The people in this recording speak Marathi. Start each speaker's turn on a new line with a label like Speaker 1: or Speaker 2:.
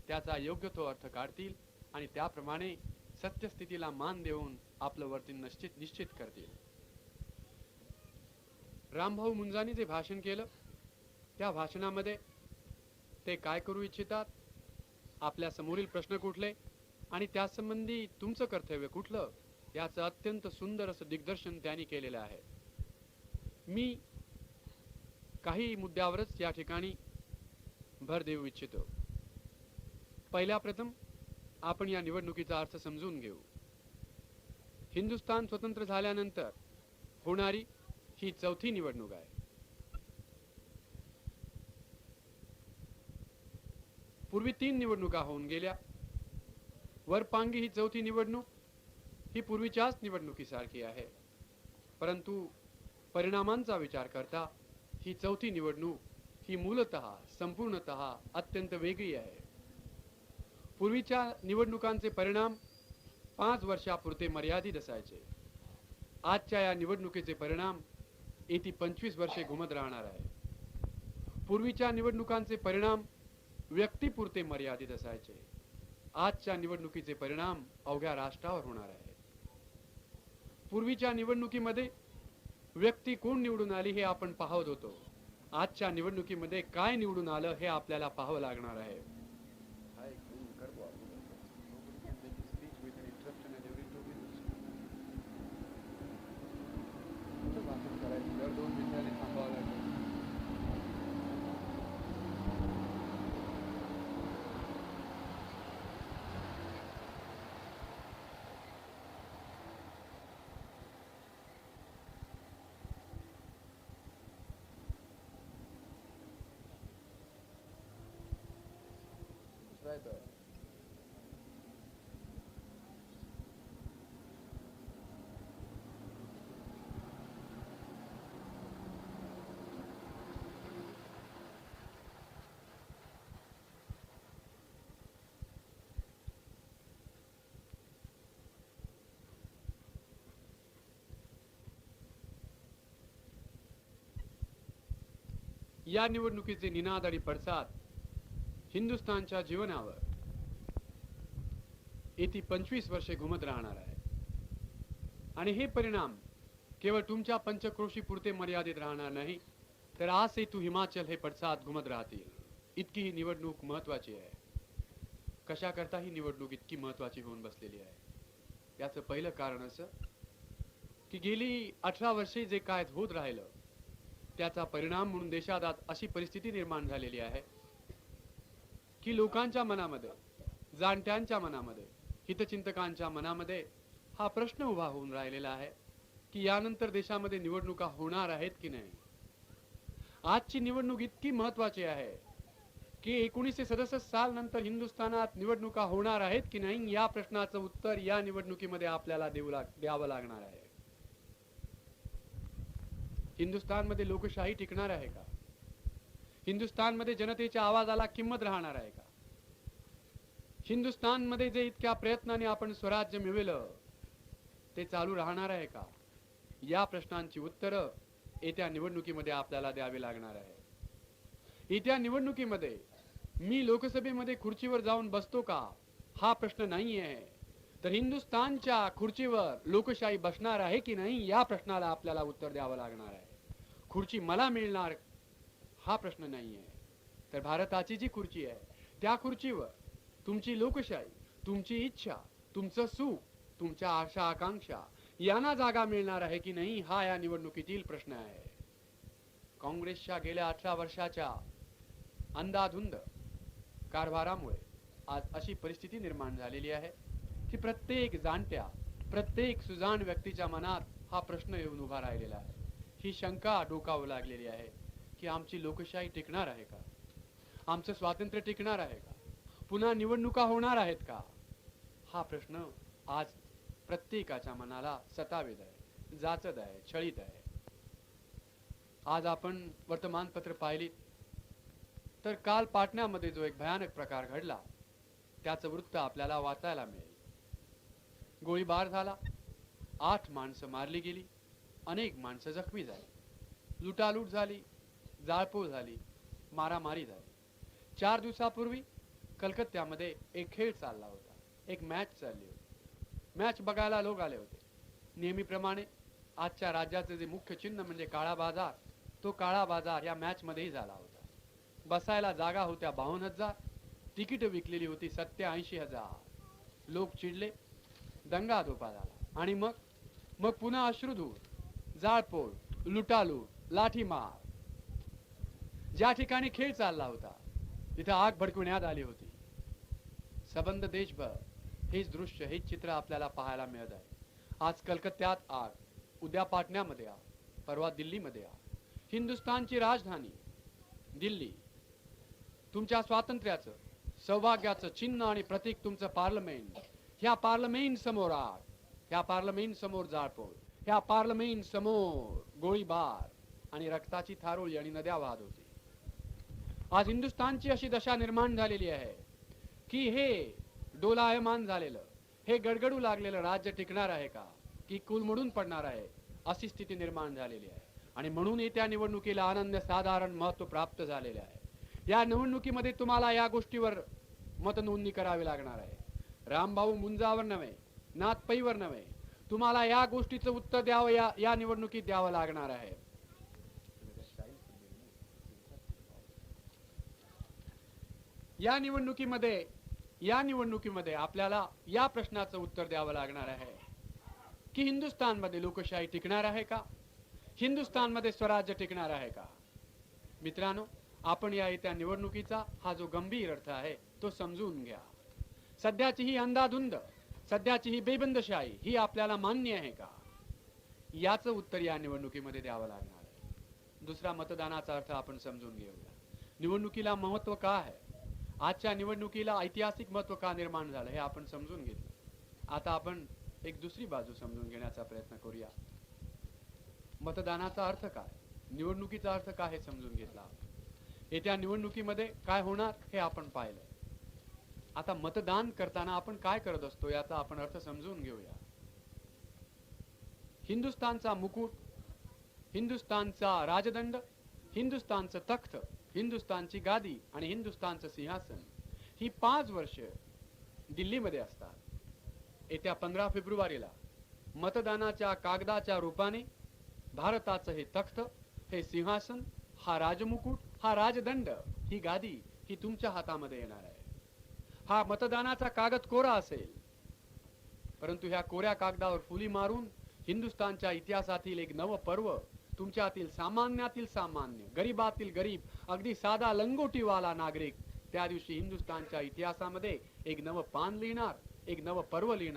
Speaker 1: त्याचा योग्य तो अर्थ काढतील आणि त्याप्रमाणे सत्यस्थितीला मान देऊन आपलं वर्तन निश्चित करतील. रामभाऊ मुंजांनी जे भाषण केलं त्या भाषणामध्ये ते काय करू इच्छितात, आपल्या समोरील प्रश्न कुठले आणि त्यासंबंधी तुमचं कर्तव्य कुठलं, याचं अत्यंत सुंदर असं दिग्दर्शन त्यांनी केलेलं आहे. मी काही मुद्द्यावरच या ठिकाणी भर देऊ इच्छितो. पहिल्या प्रथम आपण या निवडणुकीचा अर्थ समजून घेऊ. हिंदुस्थान स्वतंत्र झाल्यानंतर होणारी ही चौथी निवडणूक आहे. पूर्वी 3 निवडणुका होऊन गेल्या. वरपांगी ही चौथी निवडणूक ही पूर्वीच्याच निवडणुकीसारखी आहे, परंतु परिणामांचा विचार करता ही चौथी निवडणूक ही मूलतः संपूर्णतः अत्यंत वेगळी आहे. पूर्वीच्या निवडणुकांचे परिणाम 5 वर्षापुरते मर्यादित असायचे. आजच्या या निवडणुकीचे परिणाम येती 25 वर्षे घुमत राहणार आहे. पूर्वीच्या निवडणुकांचे परिणाम व्यक्तीपुरते मर्यादित असायचे. आजच्या निवडणुकीचे परिणाम अवघ्या राष्ट्रावर होणार आहे. पूर्वीच्या निवडणुकीमध्ये व्यक्ती कोण निवडून आली हे आपण पाहत होतो. आजच्या निवडणुकीमध्ये काय निवडून आलं हे आपल्याला पाहावं लागणार आहे. या निवडणुकीचे निनाद आणि पडसाद हिंदुस्थानच्या जीवनावर येती 25 वर्षे घुमत राहणार आहे. आणि हे परिणाम केवळ तुमच्या पंचक्रोशी पुरते मर्यादित राहणार नाही, तर आज सेतू हिमाचल हे पडसाद घुमत राहतील. इतकी ही निवडणूक महत्वाची आहे. कशा करता ही निवडणूक इतकी महत्वाची होऊन बसलेली आहे, याचं पहिलं कारण असं की गेली 18 वर्षे जे काय होत राहिलं त्याचा परिणाम म्हणून देशात आज अशी परिस्थिती निर्माण झालेली आहे की लोकांच्या मनामध्ये, जाणत्यांच्या मनामध्ये, हितचिंतकांच्या मनामध्ये हा प्रश्न उभा होऊन राहिलेला आहे की यानंतर देशामध्ये निवडणुका होणार आहेत की नाही. आजची निवडणूक इतकी महत्वाची आहे की 1967 साल नंतर हिंदुस्थानात निवडणुका होणार आहेत की नाही या प्रश्नाचं उत्तर या निवडणुकीमध्ये आपल्याला द्यावं लागणार आहे. हिंदुस्थानमध्ये लोकशाही टिकणार आहे का? हिंदुस्थानमध्ये जनतेच्या आवाजाला किंमत राहणार आहे का? हिंदुस्थानमध्ये जे इतक्या प्रयत्नाने आपण स्वराज्य मिळवलं ते चालू राहणार आहे का? या प्रश्नांची उत्तरं येत्या निवडणुकीमध्ये आपल्याला द्यावी लागणार आहे. येत्या निवडणुकीमध्ये मी लोकसभेमध्ये खुर्चीवर जाऊन बसतो का हा प्रश्न नाही आहे, तर हिंदुस्थानच्या खुर्चीवर लोकशाही बसणार आहे की नाही या प्रश्नाला आपल्याला उत्तर द्यावं लागणार आहे. खुर्ची मला मिळणार हा प्रश्न नाही आहे, तर भारताची जी खुर्ची आहे त्या खुर्चीवर तुमची लोकशाही, तुमची इच्छा, तुमचं सुख, तुमच्या आशा आकांक्षा यांना जागा मिळणार आहे की नाही हा या निवडणुकीतील प्रश्न आहे. काँग्रेसच्या गेल्या 18 वर्षाच्या अंधाधुंद कारभारामुळे आज अशी परिस्थिती निर्माण झालेली आहे की प्रत्येक जाणत्या, प्रत्येक सुजाण व्यक्तीच्या मनात हा प्रश्न येऊन उभा राहिलेला आहे. ही शंका डोकावू लागलेली आहे की आमची लोकशाही टिकणार आहे का? आमचं स्वातंत्र्य टिकणार आहे का? पुन्हा निवडणुका होणार आहेत का? हा प्रश्न आज प्रत्येकाच्या मनाला सतावीत आहे, जाचत आहे, छळीत आहे. आज आपण वर्तमानपत्र पाहिली तर काल पाटण्यामध्ये जो एक भयानक प्रकार घडला त्याचं वृत्त आपल्याला वाचायला मिळेल. गोळीबार झाला, 8 माणसं मारली गेली, अनेक माणसं जखमी झाली, लुटालूट झाली, जाळपोळ झाली, मारामारी झाली. 4 दिवसापूर्वी कलकत्त्यामध्ये एक खेळ चालला होता, एक मॅच चालली होती. मॅच बघायला लोक आले होते. नेहमीप्रमाणे आजच्या राज्याचे जे मुख्य चिन्ह म्हणजे काळा बाजार, तो काळा बाजार या मॅच मध्येही झाला होता. बसायला जागा होत्या 52,000, तिकीट विकलेली होती 87,000. लोक चिडले, दंगा धोपा झाला आणि मग पुन्हा अश्रुधूर, जाळपोळ, लुटालूट, लाठीमार. ज्या ठिकाणी खेळ चालला होता तिथे आग भडकवण्यात आली होती. सबंध देशभर हेच दृश्य, हेच चित्र आपल्याला पाहायला मिळत आहे. आज कलकत्त्यात आग, उद्या पाटण्यामध्ये आग, परवा दिल्लीमध्ये आग. हिंदुस्थानची राजधानी दिल्ली, तुमच्या स्वातंत्र्याचं, सौभाग्याचं चिन्ह आणि प्रतीक तुमचं पार्लमेंट. ह्या पार्लमेंट समोर आग, ह्या पार्लमेंट समोर जाळपोळ, ह्या पार्लमेंट समोर गोळीबार आणि रक्ताची थारोळी आणि नद्या वाहत होती. आज हिंदुस्थानची अशी दशा निर्माण झालेली आहे की हे डोलायमान झालेलं, हे गडगडू लागलेलं राज्य टिकणार आहे का, की कुलमडून पडणार आहे, अशी स्थिती निर्माण झालेली आहे. आणि म्हणून येत्या निवडणुकीला अनन्यसाधारण महत्त्व प्राप्त झालेले आहे. या निवडणुकीमध्ये तुम्हाला या गोष्टीवर मतनोंदणी करावी लागणार आहे. रामभाऊ मुंजावर नव्हे, नाथपैवर नव्हे, तुम्हाला या गोष्टीचं उत्तर द्यावं या निवडणुकीत द्यावं लागणार आहे. या निवडणुकीमध्ये आपल्याला या प्रश्नाचं उत्तर द्यावं लागणार आहे की हिंदुस्थानमध्ये लोकशाही टिकणार आहे का, हिंदुस्थानमध्ये स्वराज्य टिकणार आहे का. मित्रांनो, आपण या येत्या निवडणुकीचा हा जो गंभीर अर्थ आहे तो समजून घ्या. सध्याची ही अंधाधुंद, सध्याची ही बेबंदशाही ही आपल्याला मान्य आहे का, याचं उत्तर या निवडणुकीमध्ये द्यावं लागणार आहे. दुसरा, मतदानाचा अर्थ आपण समजून घेऊया. निवडणुकीला महत्त्व का आहे, आजच्या निवडणुकीला ऐतिहासिक महत्त्व का निर्माण झालं हे आपण समजून घेतलं. आता आपण एक दुसरी बाजू समजून घेण्याचा प्रयत्न करूया. मतदानाचा अर्थ काय, निवडणुकीचा अर्थ काय हे समजून घेतला. येत्या निवडणुकीमध्ये काय होणार हे आपण पाहिलं. आता मतदान करताना आपण काय करत असतो याचा आपण अर्थ समजून घेऊया. हिंदुस्थानचा मुकुट, हिंदुस्थानचा राजदंड, हिंदुस्थानचं तख्त, हिंदुस्थानची गादी आणि हिंदुस्थानचं सिंहासन ही 5 वर्ष दिल्लीमध्ये असतात. येत्या 15 फेब्रुवारीला मतदानाच्या कागदाच्या रूपाने भारताचं हे तख्त, हे सिंहासन, हा राजमुकुट, हा राजदंड, ही गादी ही तुमच्या हातामध्ये येणार आहे. हा मतदानाचा कागद कोरा असेल, परंतु ह्या कोऱ्या कागदावर फुली मारून हिंदुस्थानच्या इतिहासातील एक नवं पर्व, तुमच्यातील सामान्यातील सामान्य, गरीबातील गरीब, अगदी साधा लंगोटीवाला नागरिक त्या दिवशी हिंदुस्थानच्या इतिहासामध्ये एक नवं पान लिहिणार, एक नवं पर्व लिहिणार.